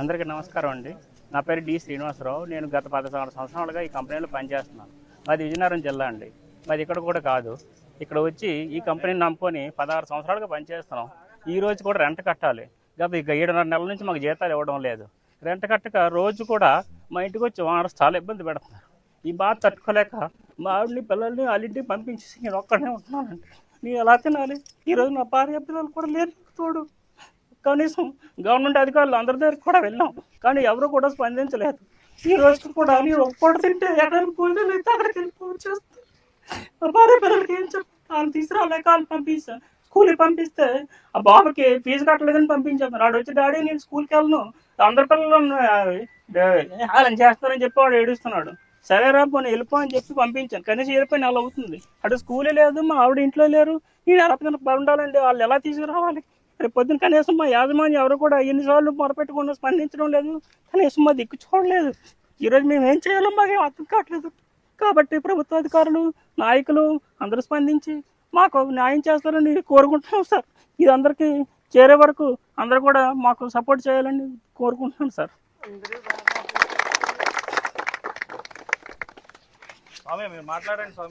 అందరికీ నమస్కారం అండి. నా పేరు డి శ్రీనివాసరావు. నేను గత 16 సంవత్సరాలుగా ఈ కంపెనీలో పనిచేస్తున్నాను. మాది విజయనగరం జిల్లా అండి. మాది ఇక్కడ కూడా కాదు. ఇక్కడ వచ్చి ఈ కంపెనీని నమ్ముకొని 16 సంవత్సరాలుగా పనిచేస్తున్నాం. ఈ రోజు కూడా రెంట్ కట్టాలి. గత 7.5 నెలల నుంచి మాకు జీతాలు ఇవ్వడం లేదు. రెంట్ కట్టక రోజు కూడా మా ఇంటికి వచ్చి ఓనర్స్ చాలా ఇబ్బంది పెడుతున్నారు. ఈ బాధ తట్టుకోలేక మా ఆవిడని పిల్లల్ని వాళ్ళ ఇంటికి పంపించేసి నేను ఒక్కడనే ఉంటున్నానండి. నేను ఎలా తినాలి? ఈరోజు నా భార్య పిల్లలు కూడా లేరు తోడు. కనీసం గవర్నమెంట్ అధికారులు అందరి దగ్గరికి కూడా వెళ్ళాం, కానీ ఎవరు కూడా స్పందించలేదు. ఈ రోజు కూడా నేను ఒక్కటి తింటే ఎక్కడికి పోయినా అక్కడికి వెళ్ళిపోవచ్చేస్తాను. మా భార్య పిల్లలకి ఏం చెప్పాలి? వాళ్ళు తీసుకురాలేక వాళ్ళు పంపిస్తాను. స్కూల్కి పంపిస్తే ఆ బాబుకి ఫీజు కట్టలేదని పంపించాను. వాడు వచ్చి డాడీ నేను స్కూల్కి వెళ్ళను, అందరి పిల్లలు వాళ్ళని చేస్తానని చెప్పి వాడు ఏడుస్తున్నాడు. సరే రా పోనీ వెళ్ళిపో అని చెప్పి పంపించాను. కనీసం వెళ్ళిపోయి నెల అవుతుంది. అటు స్కూలే లేదు, మా ఆవిడ ఇంట్లో లేరు. నేను ఎలా ఉండాలండి? వాళ్ళు ఎలా తీసుకురావాలి? రేపు పొద్దున కనీసం మా యాజమాన్యం ఎవరు కూడా ఎన్నిసార్లు మొరపెట్టకుండా స్పందించడం లేదు. కనీసం మా దిక్కు చూడలేదు. ఈరోజు మేము ఏం చేయాలో మాకేం అర్థం కావట్లేదు. కాబట్టి ప్రభుత్వ అధికారులు, నాయకులు అందరూ స్పందించి మాకు న్యాయం చేస్తారని కోరుకుంటున్నాం సార్. ఇది అందరికీ చేరే వరకు అందరూ కూడా మాకు సపోర్ట్ చేయాలని కోరుకుంటున్నాను సార్. మీరు మాట్లాడండి.